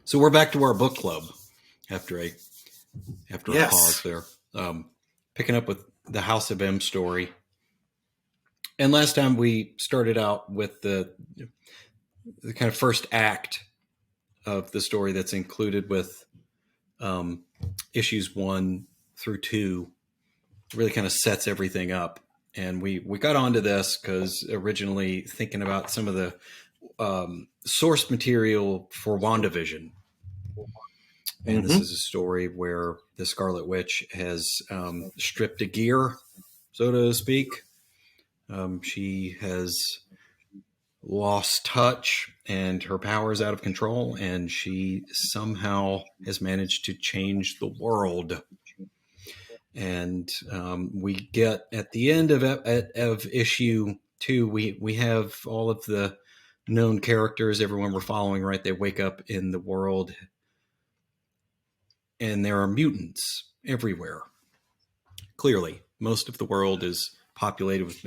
So we're back to our book club after a Yes. pause there. Picking up with the House of M story. And last time we started out with the kind of first act of the story that's included with issues 1 through 2. Really kind of sets everything up. And we got onto this because originally thinking about some of the source material for WandaVision. And this is a story where the Scarlet Witch has stripped of gear, so to speak. She has lost touch and her power is out of control, and she somehow has managed to change the world. And we get at the end of issue 2, we have all of the known characters, everyone we're following, right? They wake up in the world and there are mutants everywhere. Clearly, most of the world is populated with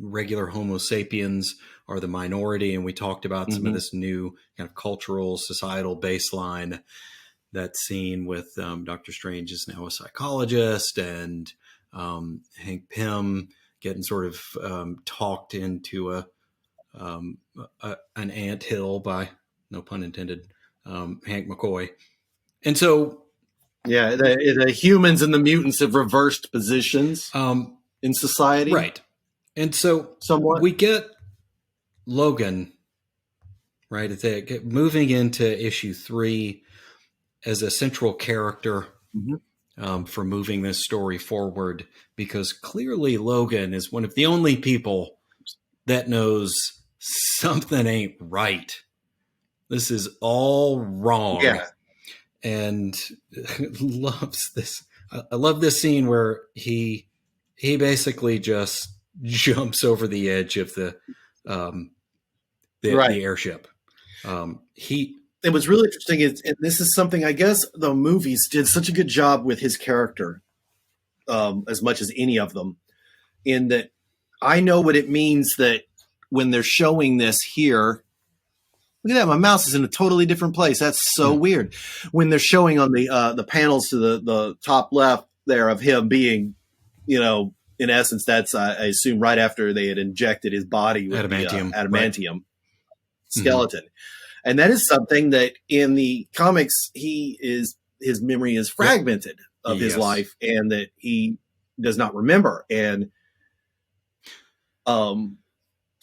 regular Homo sapiens are the minority. And we talked about some of this new kind of cultural, societal baseline that's seen with Dr. Strange is now a psychologist, and Hank Pym getting sort of talked into an anthill by, no pun intended, Hank McCoy. And so, yeah, the humans and the mutants have reversed positions in society. Right. And so somewhat. We get Logan, right, moving into issue 3 as a central character for moving this story forward, because clearly Logan is one of the only people that knows something ain't right. This is all wrong. Yeah. And loves this. I love this scene where he basically just jumps over the edge of the airship. It was really interesting, and this is something I guess the movies did such a good job with his character, as much as any of them, in that I know what it means that when they're showing this here. Look at that. My mouse is in a totally different place. That's so weird. When they're showing on the panels to the top left there of him being, in essence, that's, I assume, right after they had injected his body with adamantium skeleton. And that is something that in the comics, his memory is fragmented of his life, and that he does not remember. And,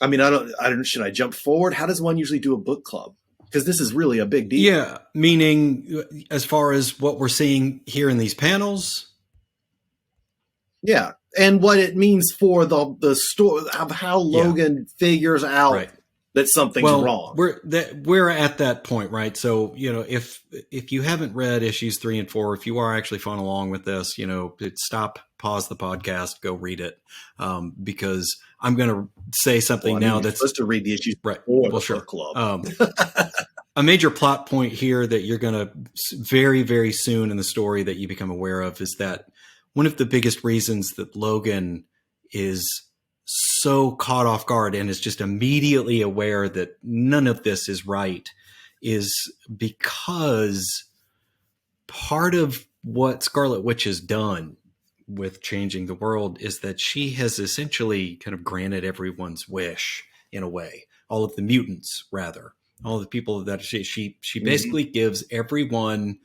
I mean, I don't. Should I jump forward? How does one usually do a book club? Because this is really a big deal. Yeah, meaning as far as what we're seeing here in these panels. Yeah, and what it means for the story of how Logan figures out that something's wrong. We're at that point, right? So if you haven't read issues 3 and 4, if you are actually following along with this, stop, pause the podcast, go read it, because I'm going to say something now that's supposed to read the issues right. Well, sure. Book club. A major plot point here that you're going to very, very soon in the story that you become aware of is that one of the biggest reasons that Logan is so caught off guard and is just immediately aware that none of this is right is because part of what Scarlet Witch has done with changing the world is that she has essentially kind of granted everyone's wish in a way. All of the mutants, rather, all the people that she basically gives everyone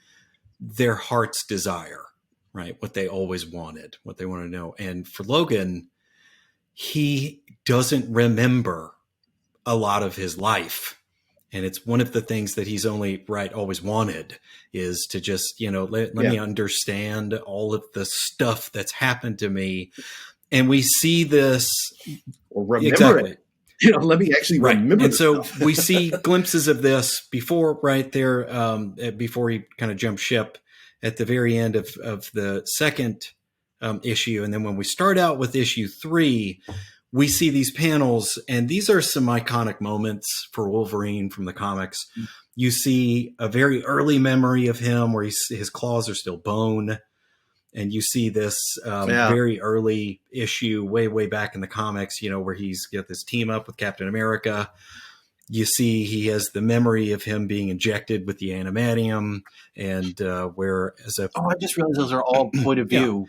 their heart's desire, right? What they always wanted, what they want to know. And for Logan, he doesn't remember a lot of his life. And it's one of the things that he's always wanted is to just, let me understand all of the stuff that's happened to me. And we see this. Or remember it. Let me actually remember. And so we see glimpses of this before, right there, before he kind of jumps ship at the very end of the second issue. And then when we start out with issue 3, we see these panels, and these are some iconic moments for Wolverine from the comics. You see a very early memory of him where his claws are still bone. And you see this very early issue way, way back in the comics, where he's got this team up with Captain America. you see he has the memory of him being injected with the animatium, and where as a I just realized those are all point of view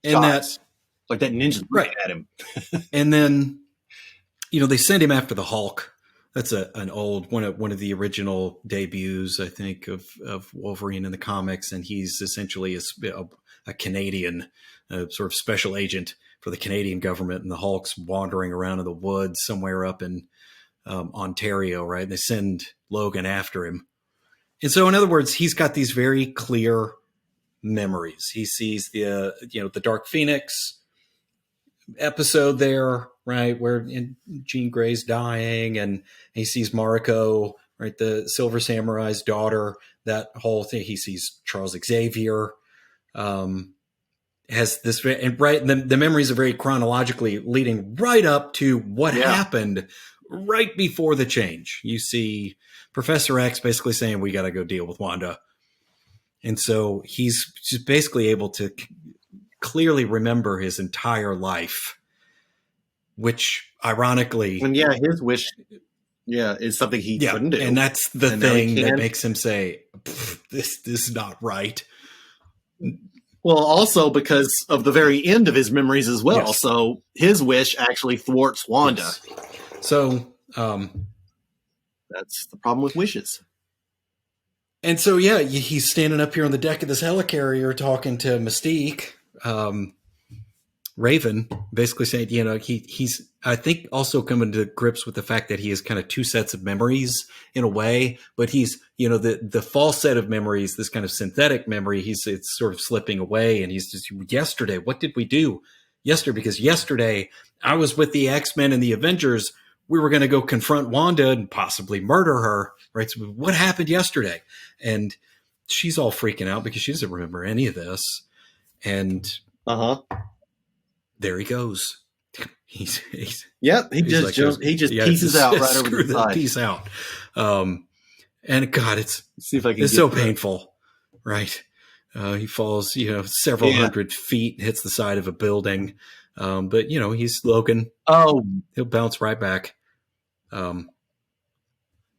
and shots. Like that ninja's looking at him. And then, they send him after the Hulk. That's an old one of the original debuts, I think, of Wolverine in the comics, and he's essentially a Canadian sort of special agent for the Canadian government, and the Hulk's wandering around in the woods somewhere up in Ontario, right? And they send Logan after him. And so, in other words, he's got these very clear memories. He sees the Dark Phoenix episode there, right, where Jean Grey's dying, and he sees Mariko, right, the Silver Samurai's daughter, that whole thing. He sees Charles Xavier, has this, and right, the memories are very chronologically leading right up to what happened right before the change. You see Professor X basically saying, we got to go deal with Wanda. And so he's just basically able to clearly remember his entire life, which ironically, and his wish, is something he couldn't do, and that's the thing that makes him say, "This is not right." Well, also because of the very end of his memories as well. Yes. So his wish actually thwarts Wanda. Yes. So that's the problem with wishes. And so, he's standing up here on the deck of this helicarrier talking to Mystique. Raven, basically saying, he's, I think, also coming to grips with the fact that he has kind of two sets of memories in a way, but he's, the false set of memories, this kind of synthetic memory, it's sort of slipping away, and he's just, yesterday, what did we do yesterday? Because yesterday I was with the X-Men and the Avengers. We were going to go confront Wanda and possibly murder her, right? So what happened yesterday? And she's all freaking out because she doesn't remember any of this. And there he goes. He just pieces out right over the side. Peace out. And God, it's so painful, right? He falls, several hundred feet, hits the side of a building. But he's Logan. Oh, he'll bounce right back. And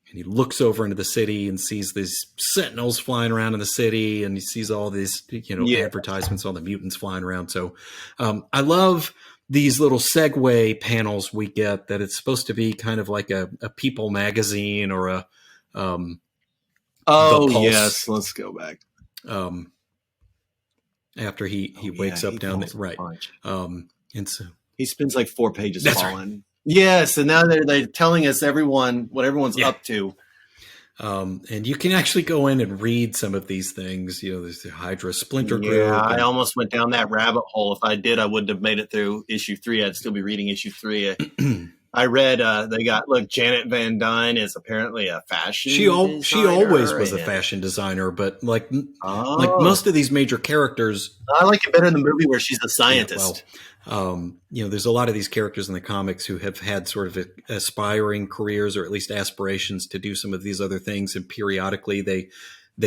he looks over into the city and sees these sentinels flying around in the city, and he sees all these, advertisements, all the mutants flying around. So, I love these little segue panels we get, that it's supposed to be kind of like a People magazine or a, yes, let's go back. After he wakes up down there, right. And so he spends like 4 pages falling. Right. Yes, and now they're telling us what everyone's up to. And you can actually go in and read some of these things. There's the Hydra Splinter Group. Yeah, I almost went down that rabbit hole. If I did, I wouldn't have made it through issue 3. I'd still be reading issue 3. I read Janet Van Dyne is apparently a fashion designer. She always was a fashion designer, but like most of these major characters, I like it better in the movie where she's a scientist. There's a lot of these characters in the comics who have had sort of aspiring careers, or at least aspirations to do some of these other things, and periodically they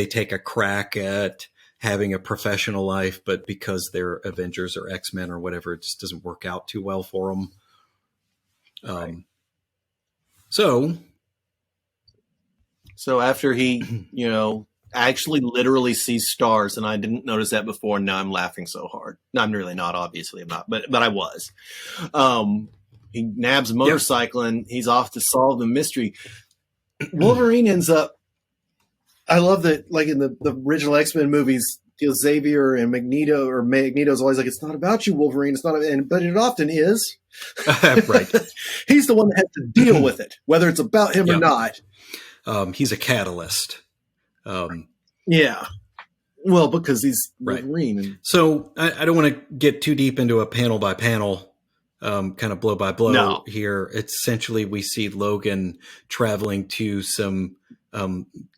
take a crack at having a professional life, but because they're Avengers or X-Men or whatever, it just doesn't work out too well for them. Right. So after he, actually literally sees stars, and I didn't notice that before, and now I'm laughing so hard. No, I'm really not, obviously I'm not, but I was. He nabs a motorcycle and he's off to solve the mystery. Wolverine ends up, I love that, like in the original X-Men movies, Xavier and Magneto's always like, it's not about you, Wolverine. It's not, but it often is. Right. He's the one that has to deal with it, whether it's about him or not. He's a catalyst. Yeah. Well, because he's Wolverine. Right. So I don't want to get too deep into a panel by panel, kind of blow by blow here. Essentially, we see Logan traveling to some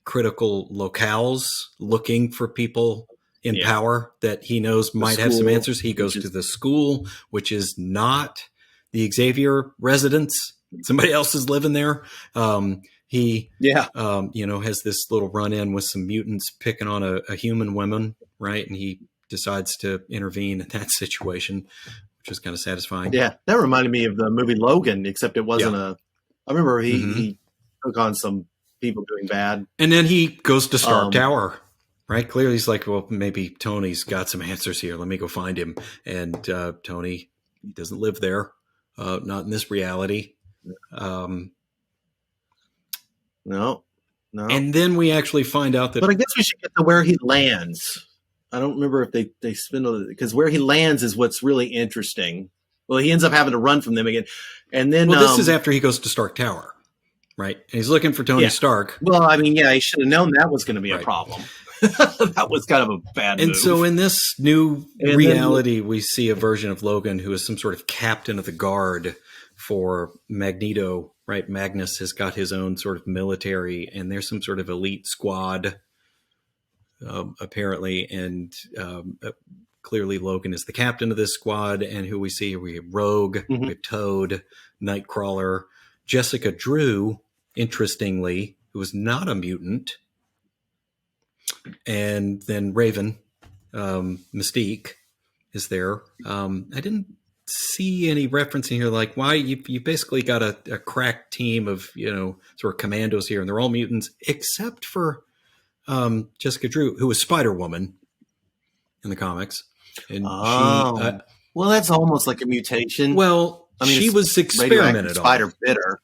critical locales, looking for people in power that he knows might have some answers. He goes to the school, which is not the Xavier residence. Somebody else is living there. He has this little run-in with some mutants picking on a human woman, right? And he decides to intervene in that situation, which was kind of satisfying. Yeah, that reminded me of the movie Logan, except it wasn't I remember he took on some people doing bad. And then he goes to Stark Tower, right? Clearly he's like, well, maybe Tony's got some answers here. Let me go find him. And Tony, he doesn't live there. Not in this reality. No. And then we actually find out that... But I guess we should get to where he lands. I don't remember if they spin on it, because where he lands is what's really interesting. Well, he ends up having to run from them again. And then... Well, this is after he goes to Stark Tower, right? And he's looking for Tony Stark. Well, I mean, he should have known that was going to be a problem. That was kind of a bad move. And so in this new reality, we see a version of Logan who is some sort of captain of the guard for Magneto, right? Magnus has got his own sort of military, and there's some sort of elite squad, apparently, and clearly Logan is the captain of this squad. And who we see, we have Rogue, we have Toad, Nightcrawler, Jessica Drew, interestingly, who is not a mutant, and then Raven, Mystique is there. I didn't see any referencing here, like why you basically got a crack team of, sort of commandos here, and they're all mutants except for Jessica Drew, who was Spider-Woman in the comics. And well, that's almost like a mutation. Well, I mean, she was experimented on. Spider bitter.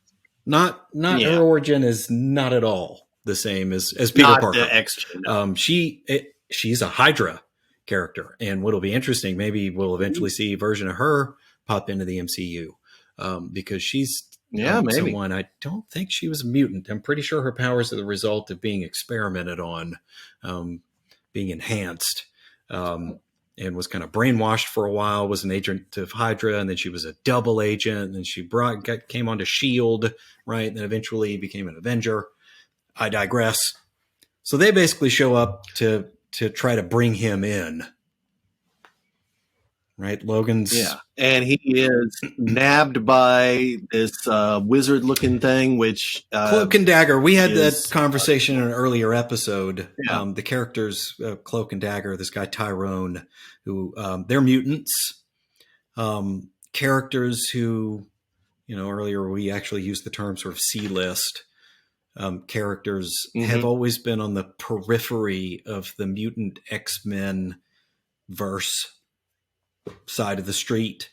Not her origin is not at all the same as Peter Parker. The X-Men, no. She's a Hydra character, and what'll be interesting, maybe we'll eventually see a version of her pop into the MCU, because she's maybe someone. I don't think she was a mutant. I'm pretty sure her powers are the result of being experimented on, being enhanced, and was kind of brainwashed for a while, was an agent of Hydra, and then she was a double agent, and then she came onto S.H.I.E.L.D., right, and then eventually became an Avenger. I digress. So they basically show up to try to bring him in, right? Logan's... Yeah, and he is nabbed by this wizard-looking thing, which... Cloak and Dagger. We had that conversation in an earlier episode. Yeah. The characters, Cloak and Dagger, this guy Tyrone, who they're mutants. Characters who, earlier we actually used the term sort of C-list. Characters have always been on the periphery of the mutant X-Men verse side of the street.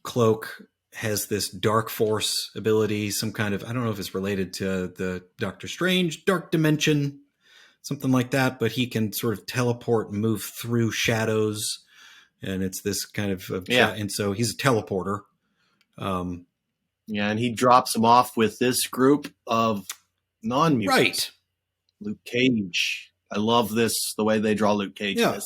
Cloak has this dark force ability, some kind of, I don't know if it's related to the Doctor Strange dark dimension, something like that, but he can sort of teleport and move through shadows, and it's this kind of and so he's a teleporter. And he drops them off with this group of non-mutants. Right. Luke Cage. I love this, the way they draw Luke Cage. Yeah.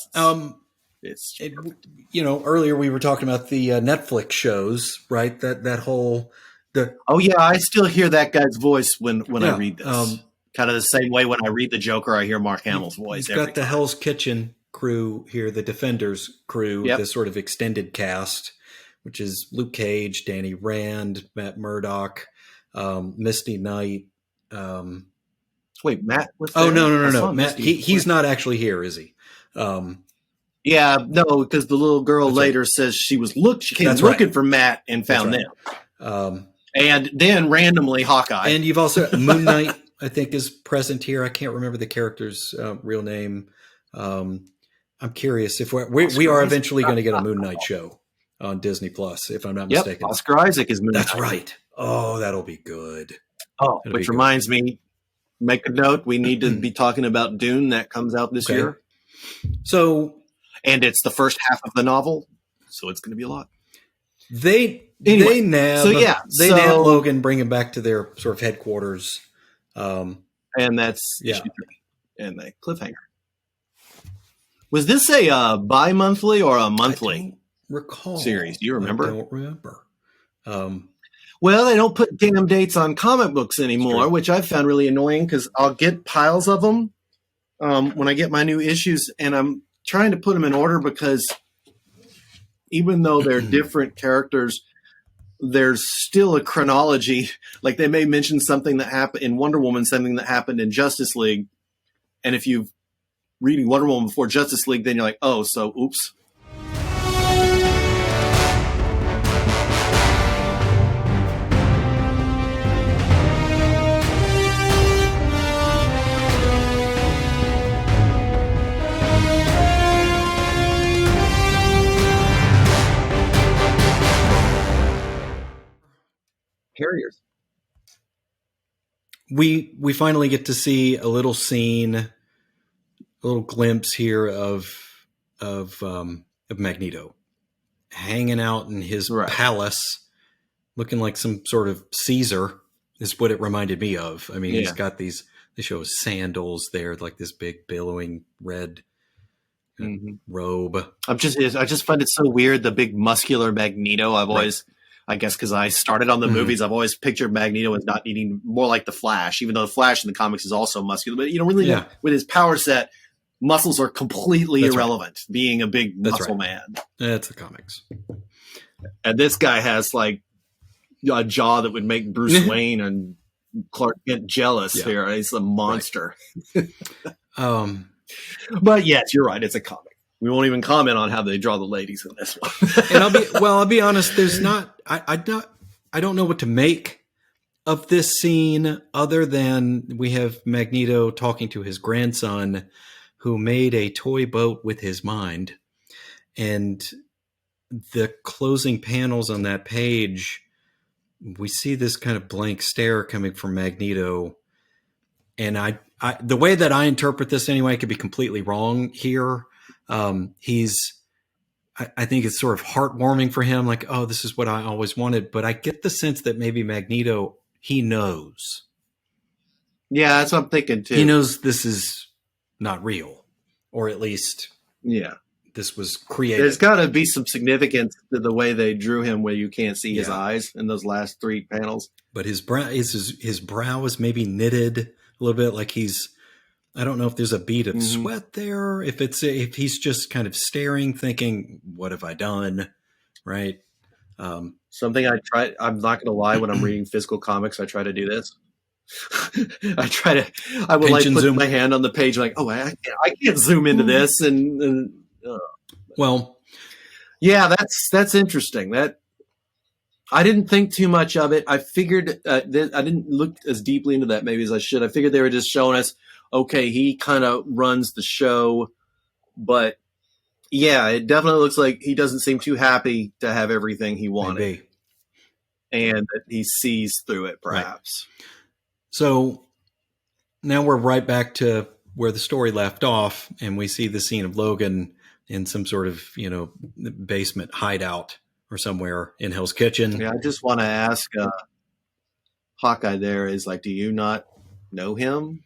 Earlier we were talking about the Netflix shows, right? That whole... I still hear that guy's voice when I read this. Kind of the same way when I read The Joker, I hear Mark Hamill's voice. He's got the Hell's Kitchen crew here, the Defenders crew, this sort of extended cast, which is Luke Cage, Danny Rand, Matt Murdock, Misty Knight. Wait, Matt? No. Matt, he's not actually here, is he? No, because the little girl later says she came looking for Matt and found them. And then randomly Hawkeye. And you've also Moon Knight, I think, is present here. I can't remember the character's real name. I'm curious if we are eventually going to get a Moon Knight show on Disney Plus, if I'm not mistaken. Oscar Isaac is Moon Knight. That's right. Oh, that'll be good. Oh, which reminds me, make a note. We need to be talking about Dune that comes out this year. And it's the first half of the novel, so it's going to be a lot. They nab Logan, bring him back to their sort of headquarters, and that's issue 3 and the cliffhanger. Was this a bi-monthly or a monthly? Recall series? Do you remember? I don't remember. Well, they don't put damn dates on comic books anymore, which I found really annoying because I'll get piles of them when I get my new issues, and I'm trying to put them in order because even though they're different characters, there's still a chronology. Like they may mention something that happened in Wonder Woman, something that happened in Justice League, and if you've reading Wonder Woman before Justice League, then you're like, oh, so oops. Carriers. We finally get to see a little scene, a little glimpse here of Magneto hanging out in his palace, looking like some sort of Caesar. Is what it reminded me of. I mean, he's got these. They show his sandals there, like this big billowing red robe. I just find it so weird. The big muscular Magneto. I've always, I guess, because I started on the movies, I've always pictured Magneto as not needing more like the Flash, even though the Flash in the comics is also muscular. But really, with his power set, muscles are completely irrelevant. Being a big muscle man. That's the comics. And this guy has like a jaw that would make Bruce Wayne and Clark Kent jealous. Here, he's a monster. But yes, you're right. It's a comic. We won't even comment on how they draw the ladies in this one. And I'll be honest. There's not. I don't know what to make of this scene other than we have Magneto talking to his grandson, who made a toy boat with his mind, and the closing panels on that page. We see this kind of blank stare coming from Magneto. And the way that I interpret this anyway, I could be completely wrong here. I think it's sort of heartwarming for him. Like, oh, this is what I always wanted. But I get the sense that maybe Magneto, he knows. Yeah, that's what I'm thinking too. He knows this is not real, or at least, this was created. There's got to be some significance to the way they drew him, where you can't see his eyes in those last 3 panels. But his brow is maybe knitted a little bit, like I don't know if there's a bead of sweat there. If he's just kind of staring, thinking, "What have I done?" Right. Something I try. I'm not going to lie. When I'm reading physical comics, I try to do this. I would like put my hand on the page, like, oh, I can't zoom into this, and well, yeah, that's interesting. That I didn't think too much of it. I figured I didn't look as deeply into that maybe as I should. I figured they were just showing us, okay, he kind of runs the show, but yeah, it definitely looks like he doesn't seem too happy to have everything he wanted, and that he sees through it, perhaps. Right. So now we're right back to where the story left off, and we see the scene of Logan in some sort of, basement hideout or somewhere in Hell's Kitchen. Yeah, I just want to ask Hawkeye there is like, do you not know him?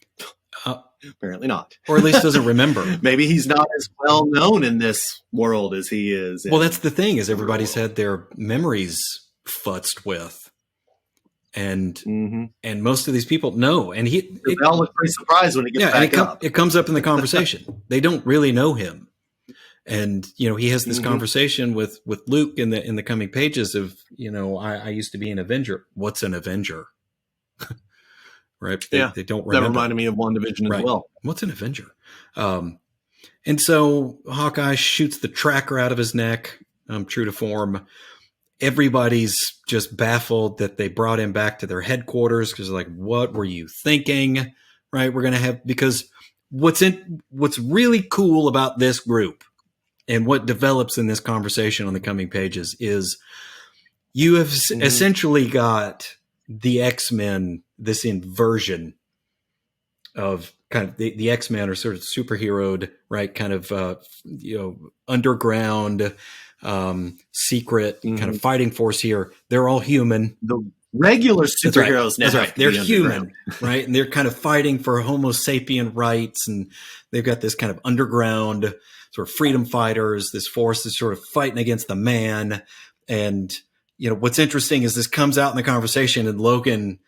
Apparently not. Or at least doesn't remember. Maybe he's not as well known in this world as he is. Well, that's the thing, is everybody's had their memories futzed with. And most of these people know. And they all look pretty surprised when he gets back up. It comes up in the conversation. They don't really know him. And, he has this conversation with Luke in the coming pages of, I used to be an Avenger. What's an Avenger? Right? They don't remember. That reminded me of WandaVision as well. What's an Avenger? And so Hawkeye shoots the tracker out of his neck, true to form. Everybody's just baffled that they brought him back to their headquarters, because like, what were you thinking? Right? We're going to have, because what's really cool about this group and what develops in this conversation on the coming pages is you have essentially got the X-Men, this inversion of kind of the X-Men are sort of superheroed, right? Kind of, underground, secret kind of fighting force here. They're all human. The regular superheroes now. That's right. They're human, right? And they're kind of fighting for Homo sapien rights. And they've got this kind of underground sort of freedom fighters. This force is sort of fighting against the man. And, what's interesting is this comes out in the conversation, and Logan,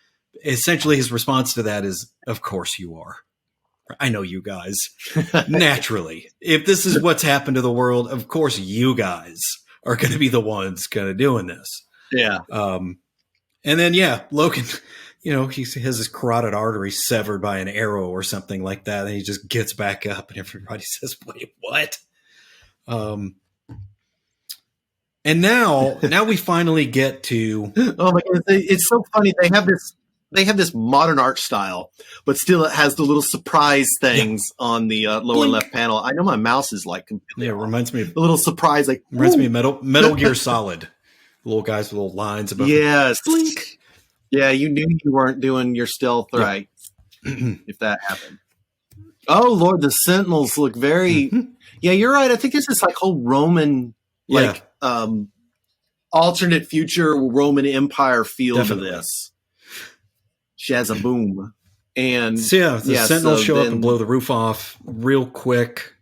essentially his response to that is, of course you are. I know you guys. Naturally. If this is what's happened to the world, of course you guys are going to be the ones kind of doing this. Yeah. And then, Logan, he has his carotid artery severed by an arrow or something like that. And he just gets back up, and everybody says, wait, what? And now we finally get to. Oh my goodness. It's so funny. They have this modern art style, but still it has the little surprise things on the lower left panel. I know my mouse is like completely it reminds me of a little surprise, like reminds me of Metal Gear Solid. Little guys with little lines above. Yes. Blink. Yeah, you knew you weren't doing your stealth right if that happened. Oh Lord, the Sentinels look very. Yeah, you're right. I think this is like whole Roman, like alternate future Roman Empire feel to this. Shazaboom. And so the Sentinels show up and blow the roof off real quick.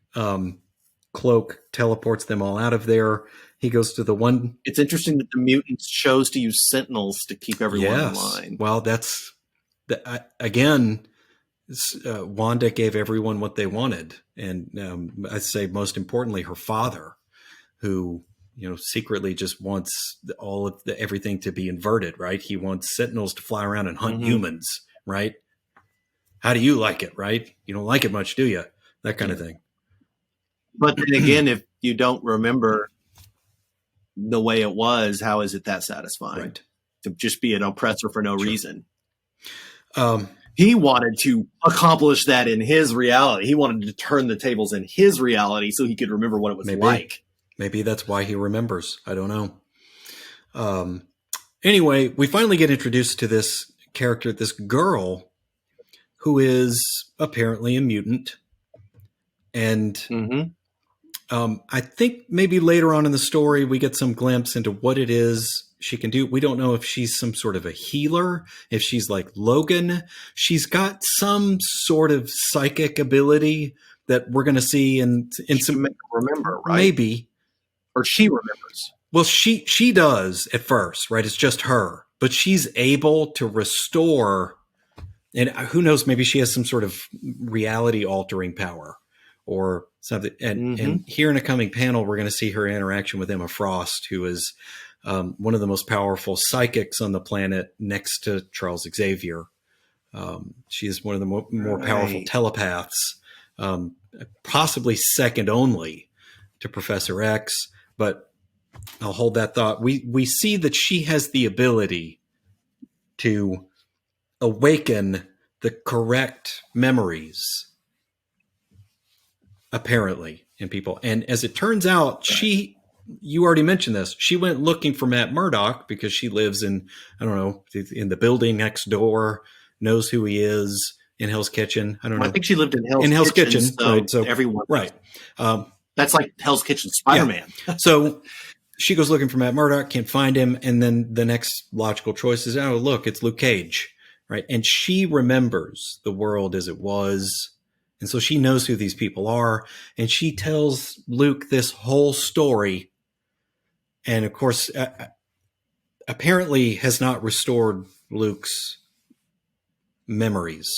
Cloak teleports them all out of there. He goes to the one. It's interesting that the mutants chose to use Sentinels to keep everyone in line. Well, that's again. Wanda gave everyone what they wanted, and I'd say most importantly, her father, who secretly just wants all of everything to be inverted. Right? He wants Sentinels to fly around and hunt humans. Right? How do you like it? Right? You don't like it much, do you? That kind of thing. But then again, if you don't remember the way it was, how is it that satisfying? Right. To just be an oppressor for no reason. He wanted to accomplish that in his reality. He wanted to turn the tables in his reality so he could remember what it was like. Maybe that's why he remembers. I don't know. Anyway, we finally get introduced to this character, this girl, who is apparently a mutant. And I think maybe later on in the story, we get some glimpse into what it is she can do. We don't know if she's some sort of a healer, if she's like Logan. She's got some sort of psychic ability that we're going to see in some. Remember, right? Maybe. Or she remembers. Well, she does at first, right? It's just her. But she's able to restore, and who knows, maybe she has some sort of reality altering power or something. And here in a coming panel, we're going to see her interaction with Emma Frost, who is one of the most powerful psychics on the planet next to Charles Xavier. She is one of the more powerful telepaths, possibly second only to Professor X, but I'll hold that thought. We see that she has the ability to awaken the correct memories, apparently, in people. And as it turns out, you already mentioned this, she went looking for Matt Murdock because she lives in, I don't know, in the building next door, knows who he is, in Hell's Kitchen. I don't know. I think she lived in Hell's Kitchen. Right, so everyone. Right. That's like Hell's Kitchen Spider-Man. Yeah. So she goes looking for Matt Murdock, can't find him. And then the next logical choice is, oh, look, it's Luke Cage. Right. And she remembers the world as it was. And so she knows who these people are. And she tells Luke this whole story. And of course, apparently has not restored Luke's memories.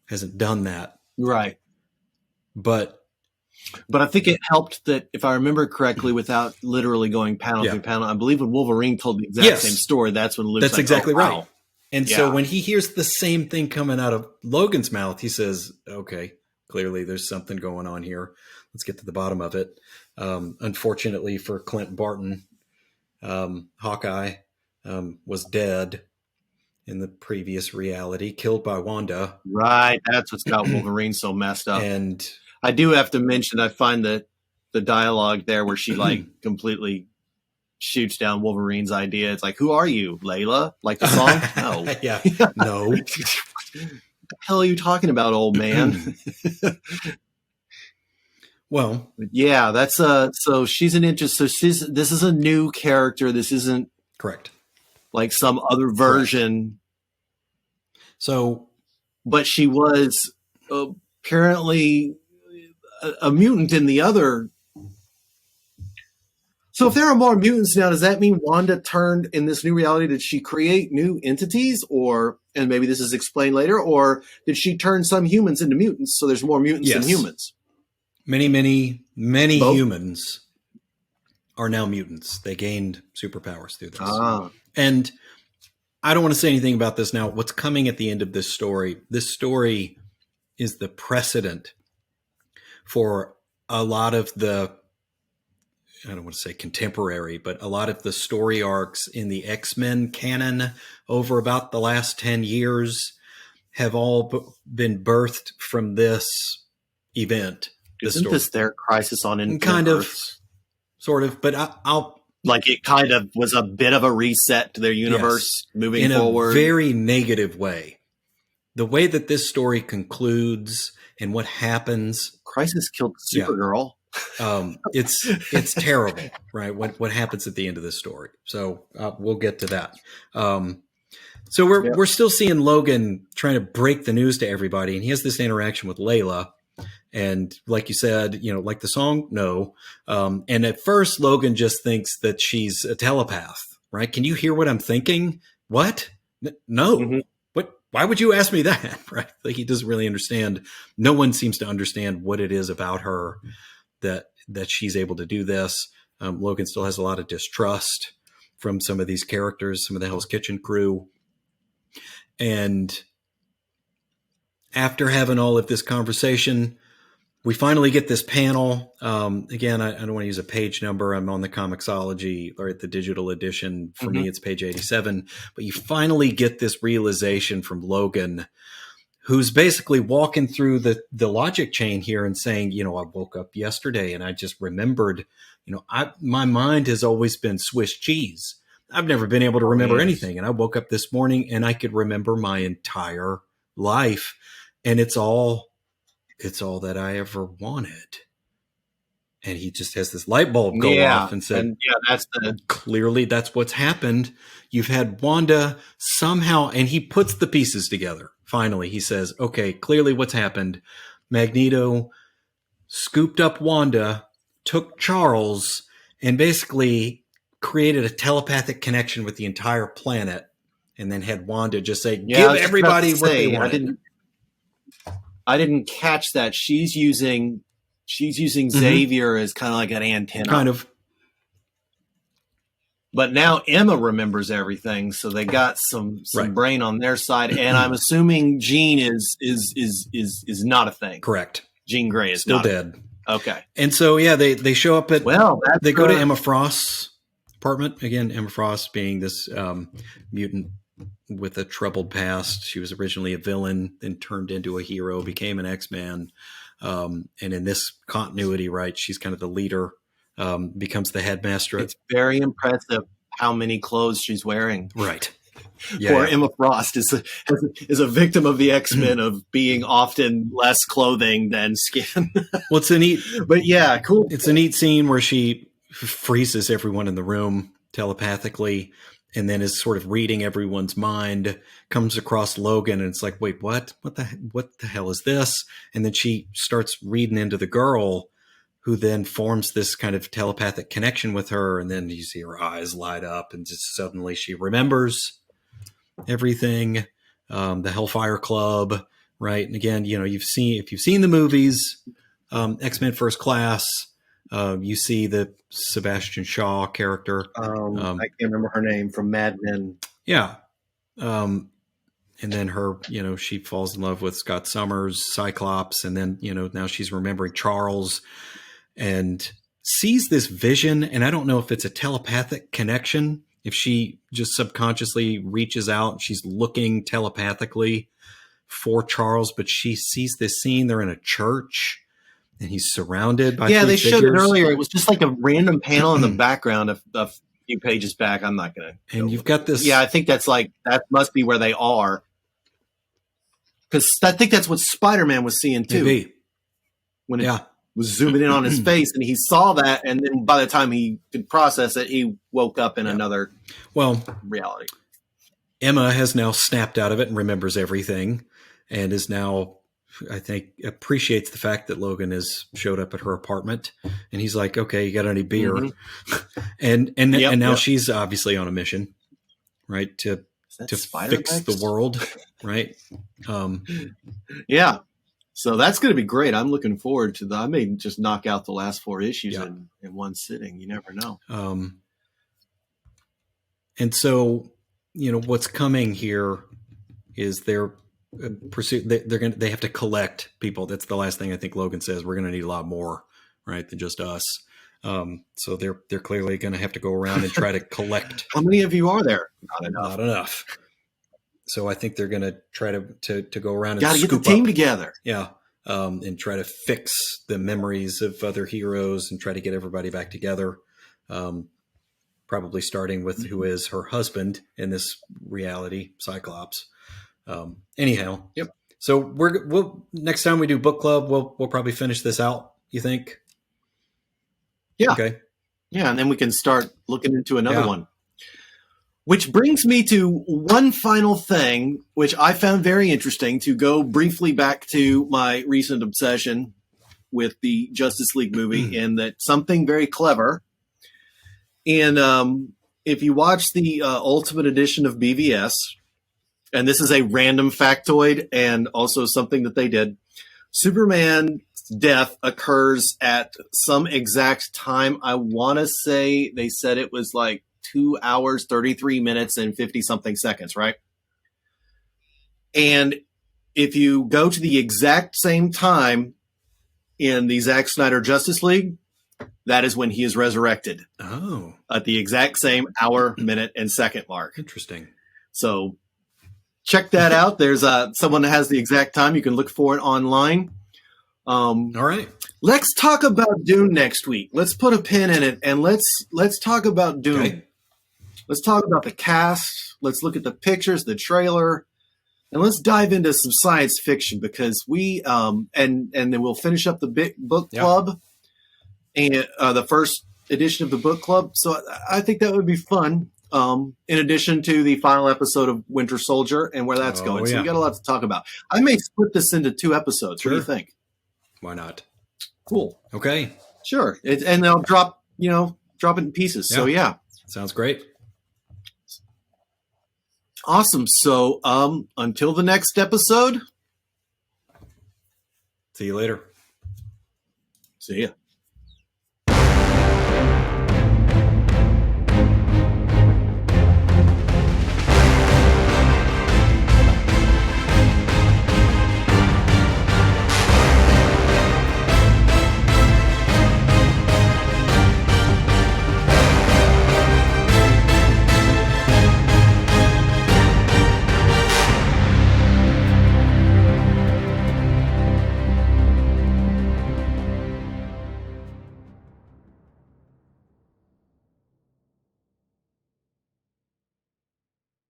Hasn't done that. Right. But I think it helped that, if I remember correctly, without literally going panel through panel, I believe when Wolverine told the exact same story, that's when Luke's that's like, exactly oh, right. wow. And so when he hears the same thing coming out of Logan's mouth, he says, okay, clearly there's something going on here. Let's get to the bottom of it. Unfortunately for Clint Barton, Hawkeye was dead in the previous reality, killed by Wanda. Right. That's what's got Wolverine so messed up. And I do have to mention, I find that the dialogue there where she like completely shoots down Wolverine's idea. It's like, who are you, Layla? Like the song? No. Yeah. No. What the hell are you talking about, old man? Well, yeah, that's so she's an interest. So this is a new character. This isn't correct. Like some other version. Correct. So, but she was apparently a mutant in the other. So if there are more mutants now, does that mean Wanda turned in this new reality? Did she create new entities, or, and maybe this is explained later, or did she turn some humans into mutants? So there's more mutants than humans. Many Both? Humans are now mutants. They gained superpowers through this. And I don't want to say anything about this now. What's coming at the end of this story is the precedent for a lot of the, I don't want to say contemporary, but a lot of the story arcs in the X-Men canon over about the last 10 years have all been birthed from this event. Isn't this their Crisis on Infinite kind Earths? of, sort of, but Like it kind of was a bit of a reset to their universe moving forward. In a very negative way. The way that this story concludes and what happens. Crisis killed Supergirl. It's terrible, right? What happens at the end of this story. So we'll get to that. So we're still seeing Logan trying to break the news to everybody, and he has this interaction with Layla. And like you said, like the song, no. And at first, Logan just thinks that she's a telepath, right? Can you hear what I'm thinking? What? No. Mm-hmm. What? Why would you ask me that? Right? Like he doesn't really understand. No one seems to understand what it is about her that she's able to do this. Logan still has a lot of distrust from some of these characters, some of the Hell's Kitchen crew. And after having all of this conversation, we finally get this panel. Again, I don't want to use a page number. I'm on the Comixology or at the digital edition. For me, it's page 87. But you finally get this realization from Logan, who's basically walking through the logic chain here and saying, I woke up yesterday and I just remembered, my mind has always been Swiss cheese. I've never been able to remember anything. And I woke up this morning and I could remember my entire life. And it's all that I ever wanted. And he just has this light bulb go off and said, clearly that's what's happened. You've had Wanda somehow, and he puts the pieces together. Finally, he says, okay, clearly what's happened. Magneto scooped up Wanda, took Charles, and basically created a telepathic connection with the entire planet, and then had Wanda just say, give everybody what they want. I didn't catch that. She's using Xavier as kind of like an antenna. Kind of. But now Emma remembers everything, so they got some brain on their side, and I'm assuming Jean is not a thing. Correct. Jean Grey is still not dead. Okay. And so they show up at they go to Emma Frost's apartment again. Emma Frost being this mutant with a troubled past. She was originally a villain, then turned into a hero, became an X-Man. And in this continuity, right, she's kind of the leader, becomes the headmaster. It's very impressive how many clothes she's wearing. Right. Poor Emma Frost is a victim of the X-Men of being often less clothing than skin. Well, it's a neat, but yeah, cool. It's a neat scene where she freezes everyone in the room telepathically, and then is sort of reading everyone's mind, comes across Logan, and it's like, wait, what? What the hell is this? And then she starts reading into the girl, who then forms this kind of telepathic connection with her, and then you see her eyes light up, and just suddenly she remembers everything. The Hellfire Club, right? And again, if you've seen the movies, X-Men First Class, you see the Sebastian Shaw character. I can't remember her name from Mad Men. Yeah. And then her, she falls in love with Scott Summers, Cyclops. And then, now she's remembering Charles and sees this vision. And I don't know if it's a telepathic connection, if she just subconsciously reaches out, she's looking telepathically for Charles, but she sees this scene. They're in a church. And he's surrounded by they showed it earlier. It was just like a random panel in the background a few pages back. I'm not going to. And you've got this. Yeah, I think that must be where they are. Because I think that's what Spider-Man was seeing too. Maybe. When it was zooming in on his face, and he saw that, and then by the time he could process it, he woke up in another reality. Emma has now snapped out of it and remembers everything, and is now, I think, appreciates the fact that Logan has showed up at her apartment, and he's like, okay, you got any beer? And now she's obviously on a mission, right? To fix the world. Right. So that's going to be great. I'm looking forward to that. I may just knock out the last 4 issues in one sitting. You never know. And so, what's coming here is their pursuit. They have to collect people. That's the last thing I think Logan says. We're going to need a lot more, right, than just us. So they're clearly going to have to go around and try to collect. How many of you are there? Not enough. So I think they're going to try to go around and got to get the team together. Yeah. And try to fix the memories of other heroes and try to get everybody back together. probably starting with who is her husband in this reality, Cyclops. Anyhow, Yep. So we'll next time we do book club, we'll probably finish this out. You think? Yeah. Okay. Yeah, and then we can start looking into another Yeah. one. Which brings me to one final thing, which I found very interesting, to go briefly back to my recent obsession with the Justice League movie, and that something very clever. And if you watch the Ultimate Edition of BVS, and this is a random factoid and also something that they did, Superman's death occurs at some exact time. I want to say they said it was like 2 hours, 33 minutes, and 50 something seconds, right? And if you go to the exact same time in the Zack Snyder Justice League, that is when he is resurrected. Oh, At the exact same hour, minute, and second mark. interesting. So check that out. There's someone that has the exact time. You can look for it online. All right. Let's talk about Dune next week. Let's put a pin in it, and let's talk about Dune. Okay. Let's talk about the cast. Let's look at the pictures, the trailer, and let's dive into some science fiction, because we and then we'll finish up the big book club and the first edition of the book club. So I think that would be fun. In addition to the final episode of Winter Soldier and where that's going. So we got a lot to talk about. I may split this into 2 episodes. Sure. What do you think? Why not? Cool. Okay. Sure. And they'll drop it in pieces. So yeah. Sounds great. Awesome. So until the next episode. See you later. See ya.